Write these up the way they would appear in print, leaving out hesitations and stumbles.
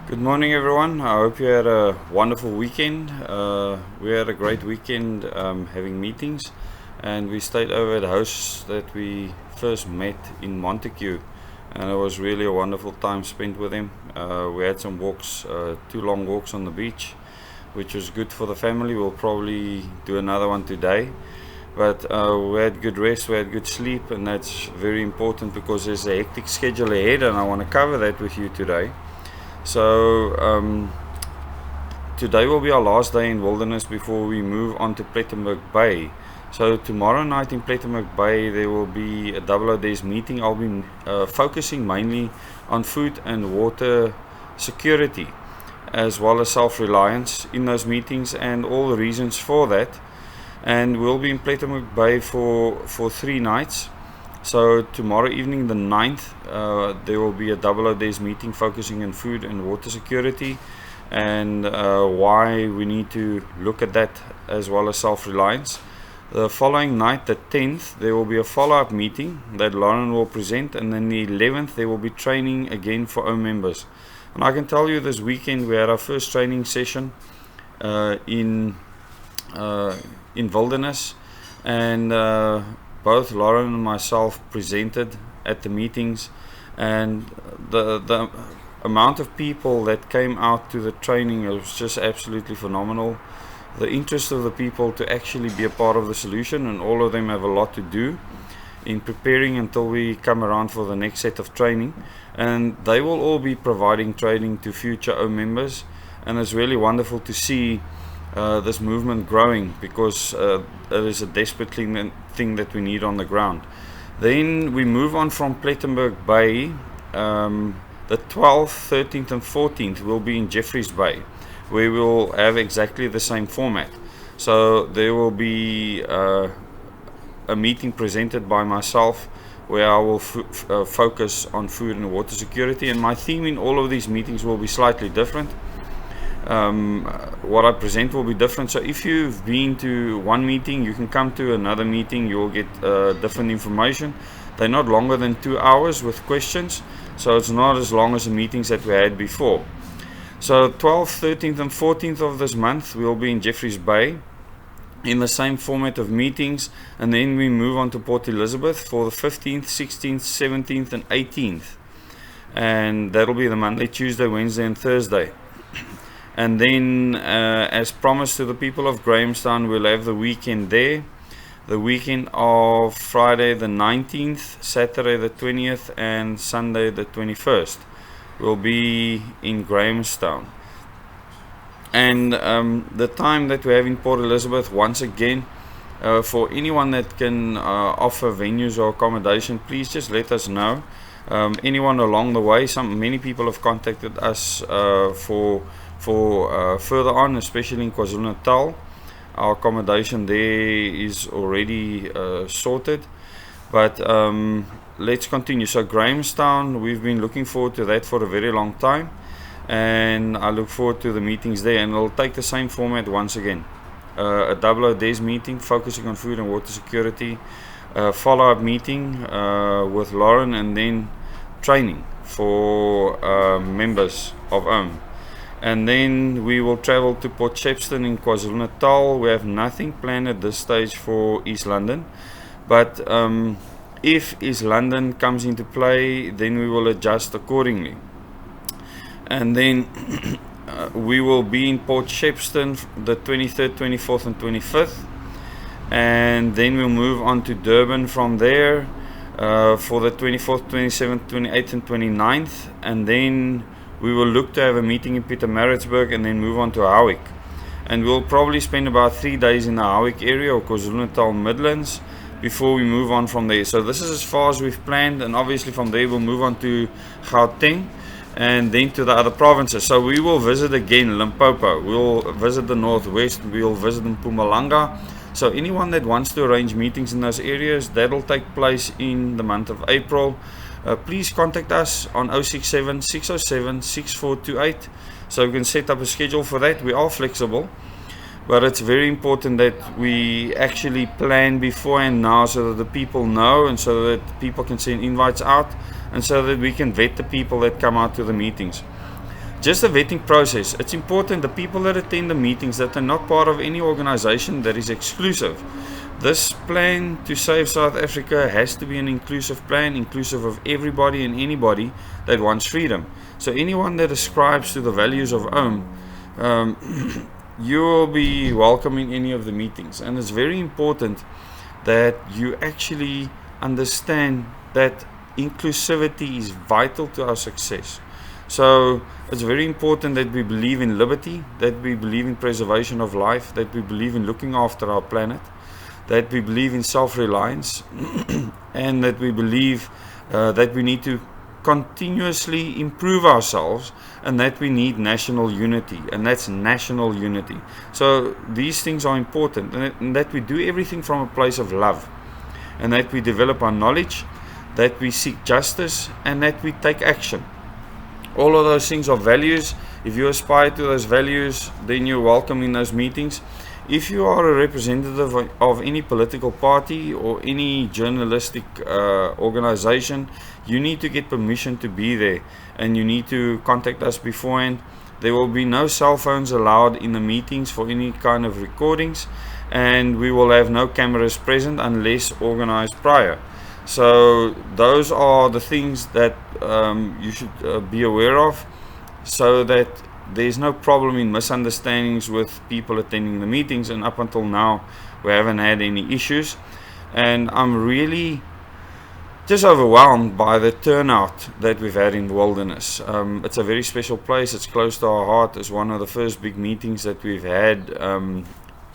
Good morning, everyone. I hope you had a wonderful weekend. We had a great weekend having meetings, and we stayed over at a house that we first met in Montague, and it was really a wonderful time spent with him. We had some walks, 2 long walks on the beach, which was good for the family. We'll probably do another one today. But we had good rest, we had good sleep, and that's very important because there's a hectic schedule ahead, and I want to cover that with you today. So today will be our last day in Wilderness before we move on to Plettenberg Bay. So tomorrow night in Plettenberg Bay there will be a double O days meeting. I'll be focusing mainly on food and water security as well as self-reliance in those meetings and all the reasons for that. And we'll be in Plettenberg Bay for 3 nights. So tomorrow evening, the 9th, there will be a double O days meeting focusing on food and water security and why we need to look at that as well as self-reliance. The following night, the 10th, there will be a follow-up meeting that Lauren will present, and then the 11th there will be training again for our members. And I can tell you this weekend we had our first training session in Wilderness, and both Lauren and myself presented at the meetings, and the amount of people that came out to the training was just absolutely phenomenal. The interest of the people to actually be a part of the solution, and all of them have a lot to do in preparing until we come around for the next set of training, and they will all be providing training to future O members, and it's really wonderful to see this movement growing because it is a desperate thing that we need on the ground. Then we move on from Plettenberg Bay. The 12th, 13th and 14th will be in Jeffreys Bay, where we will have exactly the same format. So there will be a meeting presented by myself where I will focus on food and water security, and my theme in all of these meetings will be slightly different. What I present will be different. So if you've been to one meeting, you can come to another meeting, you'll get different information. They're not longer than 2 hours with questions, so it's not as long as the meetings that we had before. So 12th, 13th and 14th of this month we'll be in Jeffreys Bay in the same format of meetings, and then we move on to Port Elizabeth for the 15th, 16th, 17th and 18th, and that'll be the Monday, Tuesday, Wednesday and Thursday. And then as promised to the people of Grahamstown, we'll have the weekend there, the weekend of Friday the 19th, Saturday the 20th and Sunday the 21st will be in Grahamstown. And the time that we have in Port Elizabeth, once again, for anyone that can offer venues or accommodation, please just let us know. Anyone along the way, many people have contacted us for further on, especially in KwaZulu-Natal. Our accommodation there is already sorted, but let's continue. So Grahamstown, we've been looking forward to that for a very long time, and I look forward to the meetings there, and it'll take the same format once again. A double O days meeting focusing on food and water security, follow-up meeting with Lauren, and then training for members of OM. And then we will travel to Port Shepstone in KwaZulu-Natal. We have nothing planned at this stage for East London, but if East London comes into play, then we will adjust accordingly. And then we will be in Port Shepstone the 23rd, 24th and 25th, and then we'll move on to Durban from there for the 24th, 27th, 28th and 29th, and then we will look to have a meeting in Pietermaritzburg and then move on to Howick. And we'll probably spend about 3 days in the Howick area or KwaZulu-Natal Midlands before we move on from there. So this is as far as we've planned, and obviously from there we'll move on to Gauteng and then to the other provinces. So we will visit again Limpopo, we'll visit the Northwest, we'll visit Mpumalanga. So anyone that wants to arrange meetings in those areas, that'll take place in the month of April. Please contact us on 067 607 6428 so we can set up a schedule for that. We are flexible, but it's very important that we actually plan beforehand now so that the people know, and so that people can send invites out, and so that we can vet the people that come out to the meetings. Just the vetting process. It's important the people that attend the meetings that are not part of any organization that is exclusive. This plan to save South Africa has to be an inclusive plan, inclusive of everybody and anybody that wants freedom. So anyone that ascribes to the values of OM, you will be welcome in any of the meetings. And it's very important that you actually understand that inclusivity is vital to our success. So it's very important that we believe in liberty, that we believe in preservation of life, that we believe in looking after our planet, that we believe in self-reliance, and that we believe that we need to continuously improve ourselves, and that we need national unity, and that's national unity. So these things are important, and that we do everything from a place of love, and that we develop our knowledge, that we seek justice, and that we take action. All of those things are values. If you aspire to those values, then you're welcome in those meetings. If you are a representative of any political party or any journalistic organization, you need to get permission to be there, and you need to contact us beforehand. There will be no cell phones allowed in the meetings for any kind of recordings, and we will have no cameras present unless organized prior. So those are the things that you should be aware of, so that there's no problem in misunderstandings with people attending the meetings. And up until now we haven't had any issues, and I'm really just overwhelmed by the turnout that we've had in the Wilderness. It's a very special place. It's close to our heart. It's one of the first big meetings that we've had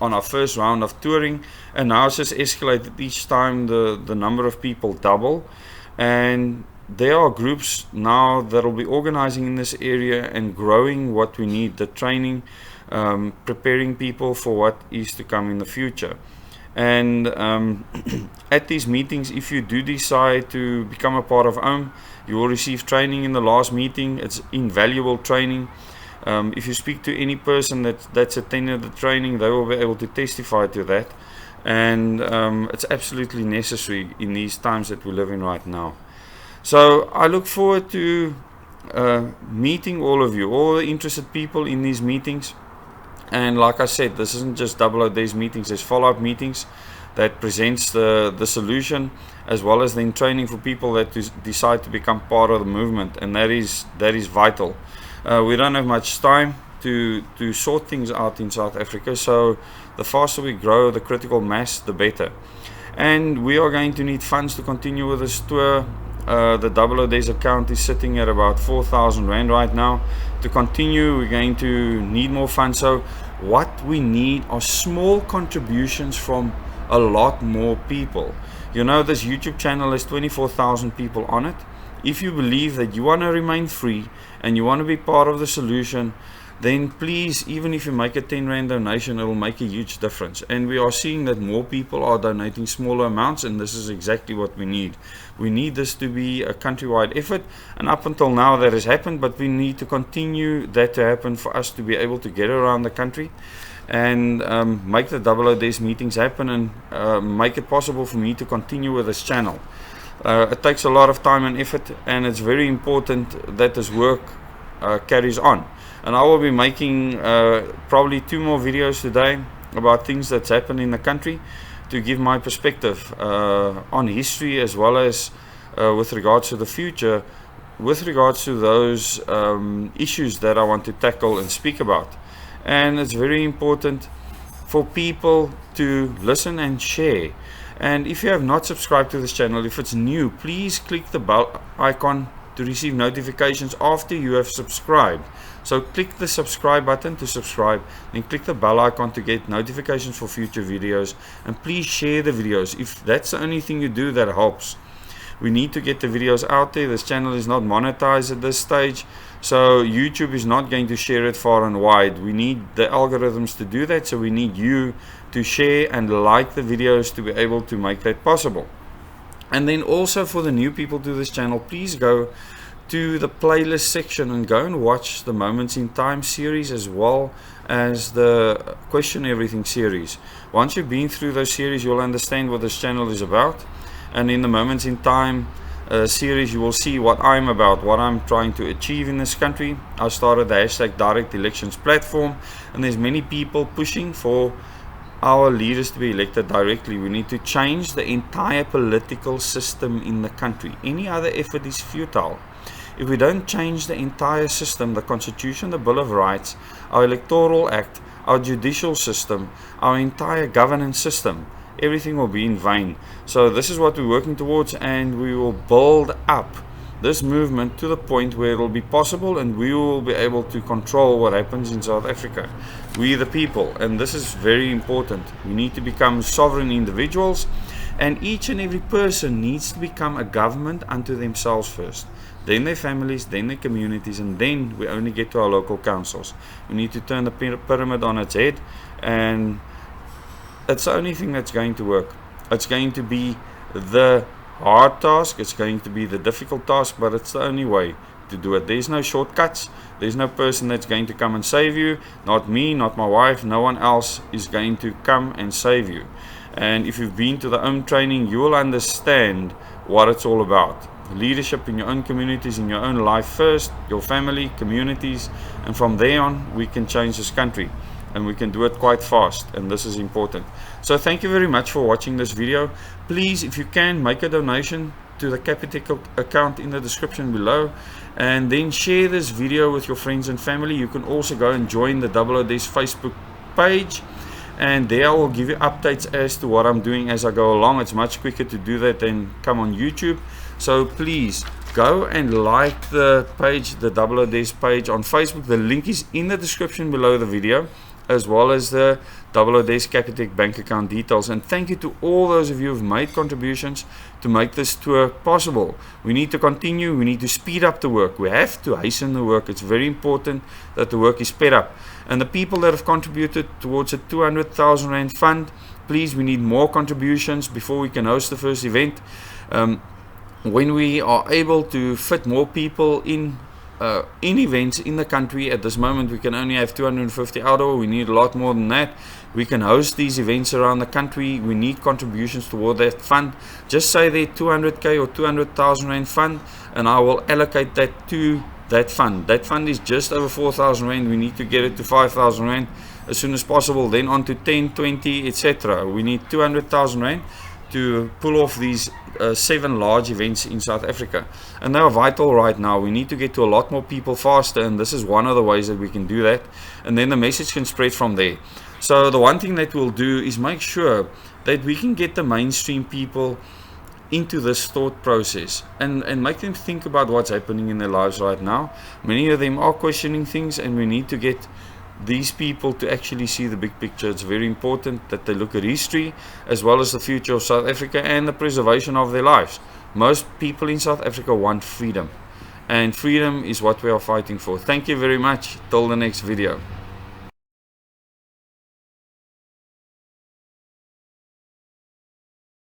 on our first round of touring, and now it's just escalated. Each time the number of people double, and there are groups now that will be organizing in this area and growing what we need, the training, preparing people for what is to come in the future. And at these meetings, if you do decide to become a part of OM, you will receive training in the last meeting. It's invaluable training. If you speak to any person that's attended the training, they will be able to testify to that. And it's absolutely necessary in these times that we live in right now. So I look forward to meeting all of you, all the interested people in these meetings. And like I said, this isn't just 00 days meetings. There's follow-up meetings that presents the solution, as well as then training for people that decide to become part of the movement, and that is vital. We don't have much time to sort things out in South Africa, so the faster we grow the critical mass, the better. And we are going to need funds to continue with this tour. The 00 days account is sitting at about 4,000 Rand right now. To continue, we're going to need more funds. So what we need are small contributions from a lot more people. You know, this YouTube channel has 24,000 people on it. If you believe that you want to remain free and you want to be part of the solution, then please, even if you make a 10 Rand donation, it will make a huge difference. And we are seeing that more people are donating smaller amounts, and this is exactly what we need. We need this to be a countrywide effort, and up until now that has happened, but we need to continue that to happen for us to be able to get around the country and make the 00 days meetings happen, and make it possible for me to continue with this channel. It takes a lot of time and effort, and it's very important that this work carries on. And I will be making probably 2 more videos today about things that's happened in the country, to give my perspective on history, as well as with regards to the future, with regards to those issues that I want to tackle and speak about. And it's very important for people to listen and share. And if you have not subscribed to this channel, if it's new, please click the bell icon to receive notifications after you have subscribed. So click the subscribe button to subscribe, then click the bell icon to get notifications for future videos, and please share the videos. If that's the only thing you do, that helps. We need to get the videos out there. This channel is not monetized at this stage, so YouTube is not going to share it far and wide. We need the algorithms to do that, so we need you to share and like the videos to be able to make that possible. And then also, for the new people to this channel, please go to the playlist section and go and watch the Moments in Time series, as well as the Question Everything series. Once you've been through those series, you'll understand what this channel is about. And in the Moments in Time, series, you will see what I'm about, what I'm trying to achieve in this country. I started the hashtag Direct Elections platform, and there's many people pushing for our leaders to be elected directly. We need to change the entire political system in the country. Any other effort is futile. If we don't change the entire system, the Constitution, the Bill of Rights, our Electoral Act, our judicial system, our entire governance system, everything will be in vain. So this is what we're working towards, and we will build up this movement to the point where it will be possible, and we will be able to control what happens in South Africa. We the people, and this is very important. We need to become sovereign individuals, and each and every person needs to become a government unto themselves first, then their families, then their communities, and then we only get to our local councils. We need to turn the pyramid on its head, and it's the only thing that's going to work. It's going to be the hard task, it's going to be the difficult task, but it's the only way to do it. There's no shortcuts. There's no person that's going to come and save you. Not me, not my wife, no one else is going to come and save you. And if you've been to the OM training, you will understand what it's all about. Leadership in your own communities, in your own life first, your family, communities, and from there on we can change this country, and we can do it quite fast, and this is important. So thank you very much for watching this video. Please, if you can, make a donation to the Capitec account in the description below, and then share this video with your friends and family. You can also go and join the Double O Des Facebook page, and there I will give you updates as to what I'm doing as I go along. It's much quicker to do that than come on YouTube. So please go and like the page, the Double O Des page on Facebook. The link is in the description below the video, as well as the Double O Des Capitec bank account details. And thank you to all those of you who have made contributions to make this tour possible. We need to continue, we need to speed up the work, we have to hasten the work. It's very important that the work is sped up. And the people that have contributed towards a 200,000 Rand fund, please, we need more contributions before we can host the first event. When we are able to fit more people in events in the country, at this moment we can only have 250 outdoor. We need a lot more than that. We can host these events around the country. We need contributions toward that fund. Just say there 200k or 200,000 Rand fund, and I will allocate that to that fund. That fund is just over 4,000 Rand. We need to get it to 5,000 Rand as soon as possible, then on to 10, 20, etc. We need 200,000 Rand to pull off these 7 large events in South Africa, and they are vital right now. We need to get to a lot more people faster, and this is one of the ways that we can do that, and then the message can spread from there. So the one thing that we'll do is make sure that we can get the mainstream people into this thought process and make them think about what's happening in their lives right now. Many of them are questioning things, and we need to get these people to actually see the big picture. It's very important that they look at history as well as the future of South Africa and the preservation of their lives. Most people in South Africa want freedom, and freedom is what we are fighting for. Thank you very much. Till the next video.